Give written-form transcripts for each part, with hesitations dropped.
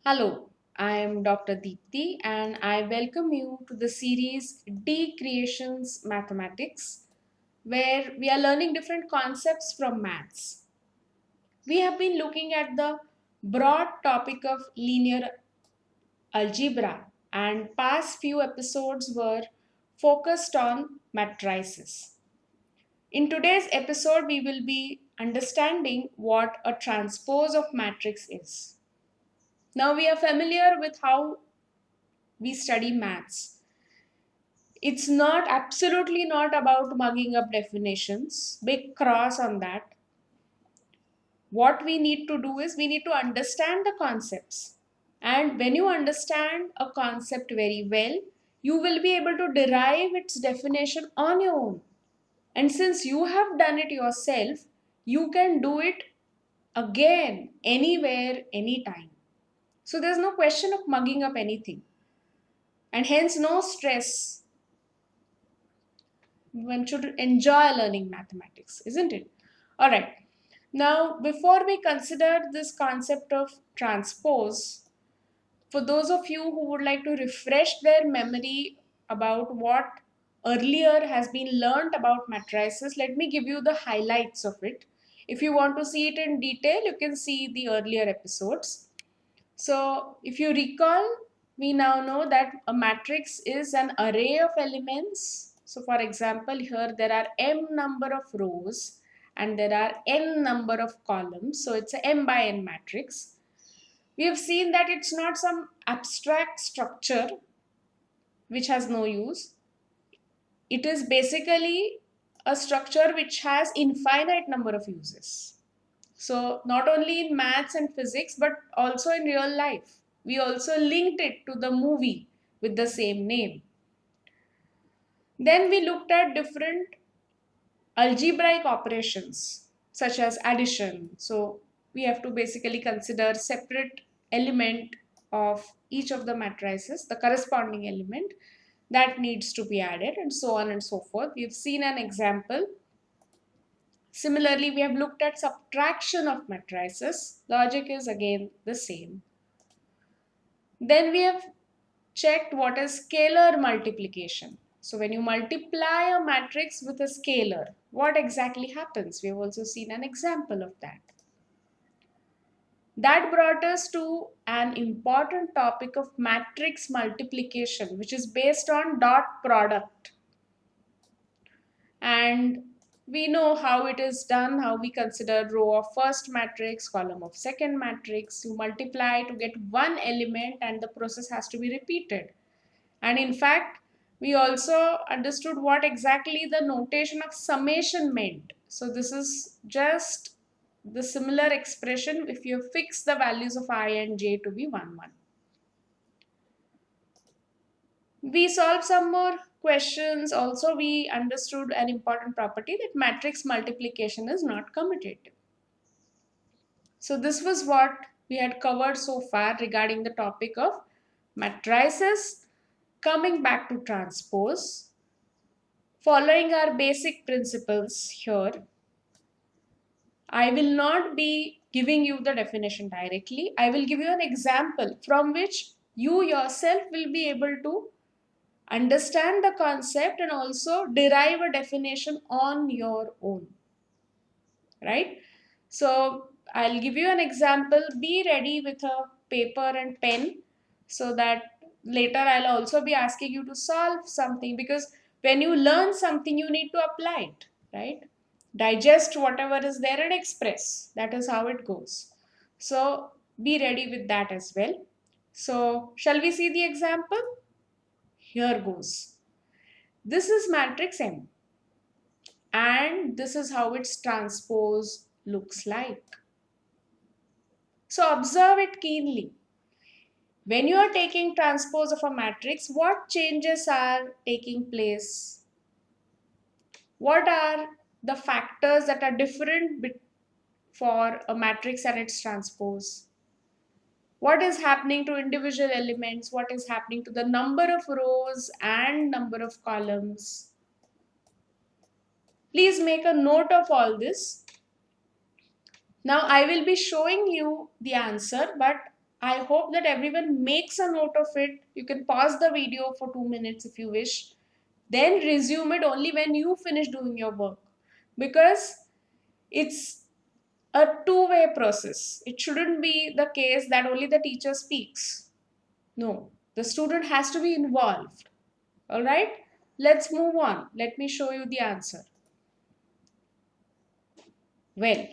Hello, I am Dr. Deepthi and I welcome you to the series Decreations Mathematics, where we are learning different concepts from maths. We have been looking at the broad topic of linear algebra, and past few episodes were focused on matrices. In today's episode, we will be understanding what a transpose of matrix is. Now we are familiar with how we study maths. It's not absolutely not about mugging up definitions, big cross on that. What we need to do is we need to understand the concepts. And when you understand a concept very well, you will be able to derive its definition on your own. And since you have done it yourself, you can do it again, anywhere, anytime. So there's no question of mugging up anything. And hence, no stress. One should enjoy learning mathematics, isn't it? All right. Now, before we consider this concept of transpose, for those of you who would like to refresh their memory about what earlier has been learned about matrices, let me give you the highlights of it. If you want to see it in detail, you can see the earlier episodes. So, if you recall, we now know that a matrix is an array of elements. So, for example, here there are m number of rows and there are n number of columns. So, it's a m by n matrix. We have seen that it's not some abstract structure which has no use. It is basically a structure which has infinite number of uses. So not only in maths and physics, but also in real life. We also linked it to the movie with the same name. Then we looked at different algebraic operations such as addition. So we have to basically consider separate element of each of the matrices, the corresponding element that needs to be added, and so on and so forth. We've seen an example. Similarly, we have looked at subtraction of matrices. Logic is again the same. Then we have checked what is scalar multiplication. So when you multiply a matrix with a scalar, what exactly happens? We have also seen an example of that. That brought us to an important topic of matrix multiplication, which is based on dot product. And we know how it is done, how we consider row of first matrix, column of second matrix. You multiply to get one element and the process has to be repeated. And in fact, we also understood what exactly the notation of summation meant. So this is just the similar expression if you fix the values of I and j to be 1, 1. We solved some more questions. Also, we understood an important property that matrix multiplication is not commutative. So this was what we had covered so far regarding the topic of matrices. Coming back to transpose, following our basic principles here, I will not be giving you the definition directly. I will give you an example from which you yourself will be able to understand the concept and also derive a definition on your own, right? So I'll give you an example. Be ready with a paper and pen so that later I'll also be asking you to solve something, because when you learn something you need to apply it, right? Digest whatever is there and express. That is how it goes. So be ready with that as well. So shall we see the example? Here goes. This is matrix M and this is how its transpose looks like. So observe it keenly. When you are taking transpose of a matrix, what changes are taking place? What are the factors that are different for a matrix and its transpose? What is happening to individual elements? What is happening to the number of rows and number of columns? Please make a note of all this. Now I will be showing you the answer, but I hope that everyone makes a note of it. You can pause the video for 2 minutes if you wish. Then resume it only when you finish doing your work. Because it's a two-way process. It shouldn't be the case that only the teacher speaks. No, the student has to be involved. All right, let's move on. Let me show you the answer. Well,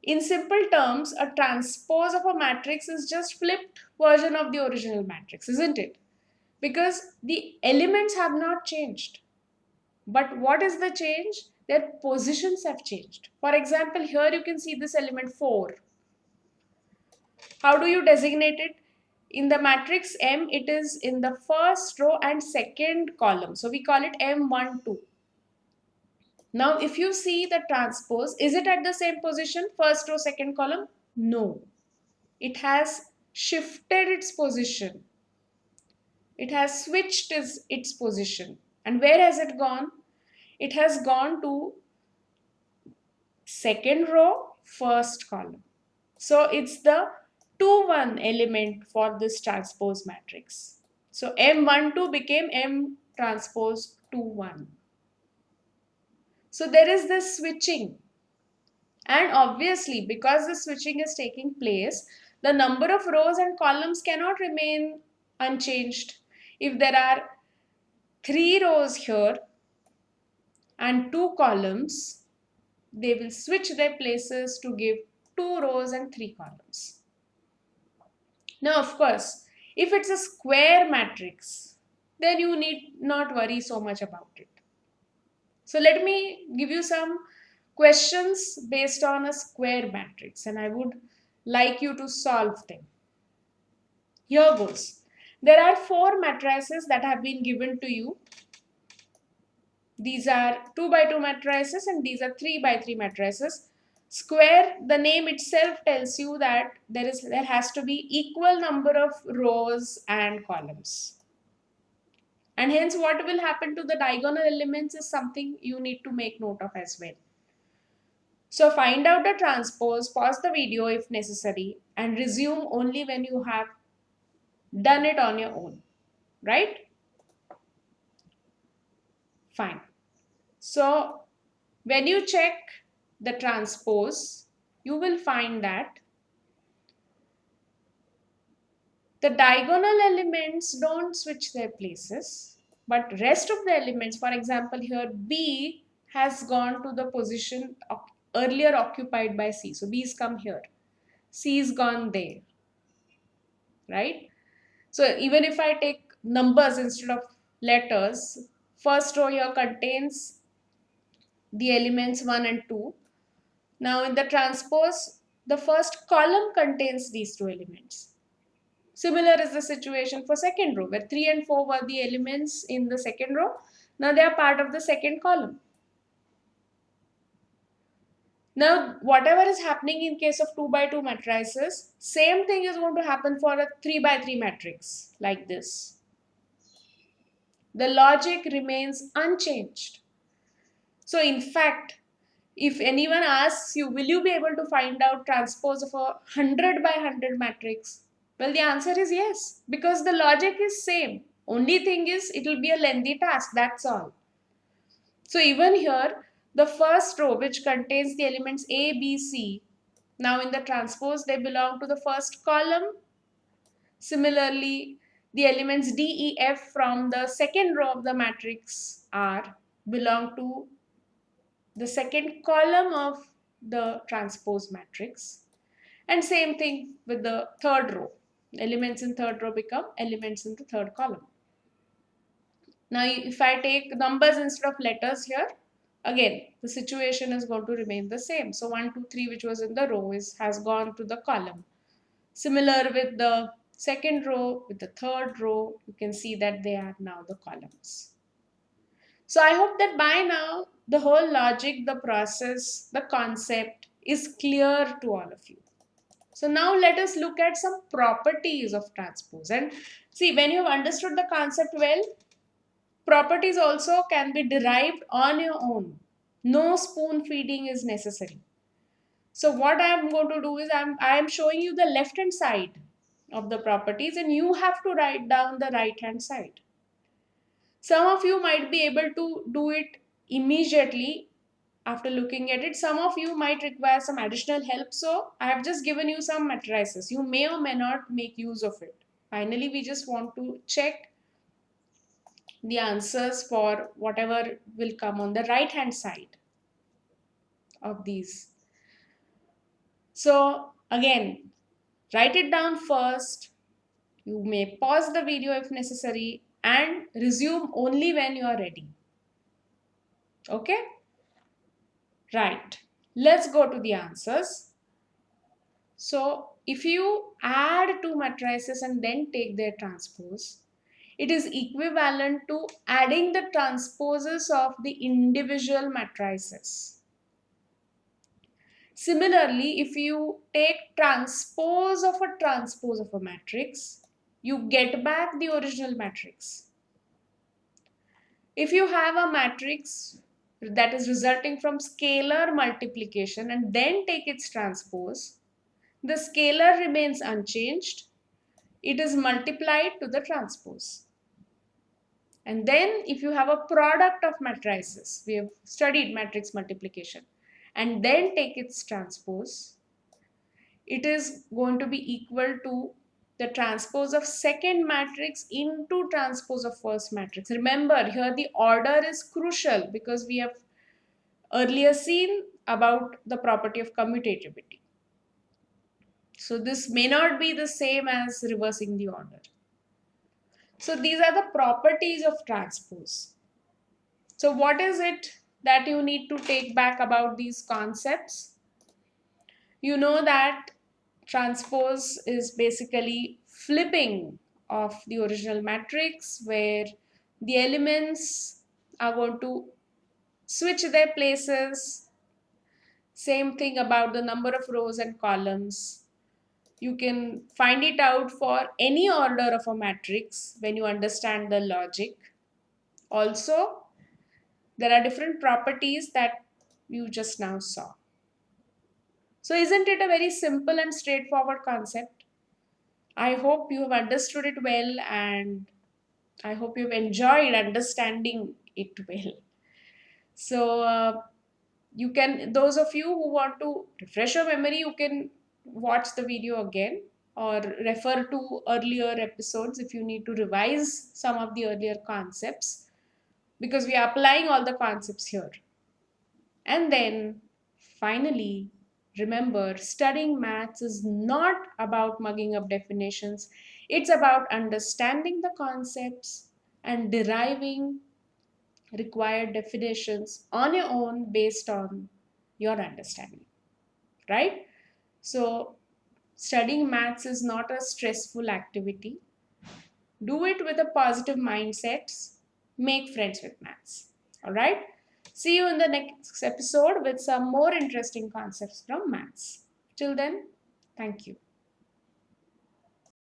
in simple terms, a transpose of a matrix is just flipped version of the original matrix, isn't it? Because the elements have not changed. But what is the change? Their positions have changed. For example, here you can see this element 4. How do you designate it? In the matrix M, it is in the first row and second column. So we call it M12. Now, if you see the transpose, is it at the same position, first row, second column? No. It has shifted its position. It has switched its position. And where has it gone? It has gone to second row, first column. So it's the 2-1 element for this transpose matrix. So M12 became M transpose 2-1. So there is this switching. And obviously, because the switching is taking place, the number of rows and columns cannot remain unchanged. If there are 3 rows here and 2 columns, they will switch their places to give 2 rows and 3 columns. Now, of course, if it's a square matrix, then you need not worry so much about it. So let me give you some questions based on a square matrix, and I would like you to solve them. Here goes. There are 4 matrices that have been given to you. These are 2 by 2 matrices and these are 3 by 3 matrices. Square, the name itself tells you that there has to be equal number of rows and columns. And hence what will happen to the diagonal elements is something you need to make note of as well. So find out the transpose, pause the video if necessary, and resume only when you have done it on your own, right? Fine. So when you check the transpose, you will find that the diagonal elements don't switch their places, but rest of the elements, for example, here B has gone to the position earlier occupied by C. So B is come here. C is gone there, right? So even if I take numbers instead of letters, first row here contains the elements 1 and 2. Now in the transpose, the first column contains these 2 elements. Similar is the situation for second row, where 3 and 4 were the elements in the second row. Now they are part of the second column. Now, whatever is happening in case of 2 by 2 matrices, same thing is going to happen for a 3 by 3 matrix like this. The logic remains unchanged. So in fact, if anyone asks you, will you be able to find out transpose of a 100 by 100 matrix? Well, the answer is yes, because the logic is same. Only thing is, it will be a lengthy task, that's all. So even here, the first row which contains the elements A, B, C, now in the transpose, they belong to the first column. Similarly, the elements D, E, F from the second row of the matrix R belong to the second column of the transpose matrix. And same thing with the third row. Elements in third row become elements in the third column. Now, if I take numbers instead of letters here, again, the situation is going to remain the same. So 1, 2, 3, which was in the row, has gone to the column. Similar with the second row, with the third row, you can see that they are now the columns. So I hope that by now, the whole logic, the process, the concept is clear to all of you. So now let us look at some properties of transpose. And see, when you have understood the concept well, properties also can be derived on your own. No spoon feeding is necessary. So what I am going to do is I am showing you the left hand side of the properties, and you have to write down the right hand side. Some of you might be able to do it immediately after looking at it. Some of you might require some additional help. So I have just given you some matrices. You may or may not make use of it. Finally, we just want to check the answers for whatever will come on the right hand side of these. So again, write it down first. You may pause the video if necessary and resume only when you are ready. Okay? Right. Let's go to the answers. So if you add two matrices and then take their transpose, it is equivalent to adding the transposes of the individual matrices. Similarly, if you take transpose of a matrix, you get back the original matrix. If you have a matrix that is resulting from scalar multiplication and then take its transpose, the scalar remains unchanged. It is multiplied to the transpose. And then if you have a product of matrices, we have studied matrix multiplication, and then take its transpose, it is going to be equal to the transpose of second matrix into transpose of first matrix. Remember, here the order is crucial because we have earlier seen about the property of commutativity. So this may not be the same as reversing the order. So these are the properties of transpose. So what is it that you need to take back about these concepts? You know that transpose is basically flipping of the original matrix where the elements are going to switch their places. Same thing about the number of rows and columns. You can find it out for any order of a matrix when you understand the logic. Also, there are different properties that you just now saw. So isn't it a very simple and straightforward concept? I hope you have understood it well, and I hope you've enjoyed understanding it well. So you can, those of you who want to refresh your memory, you can watch the video again or refer to earlier episodes if you need to revise some of the earlier concepts, because we are applying all the concepts here. And then finally, remember, studying maths is not about mugging up definitions. It's about understanding the concepts and deriving required definitions on your own based on your understanding, right? So studying maths is not a stressful activity. Do it with a positive mindset. Make friends with maths. All right. See you in the next episode with some more interesting concepts from maths. Till then, thank you.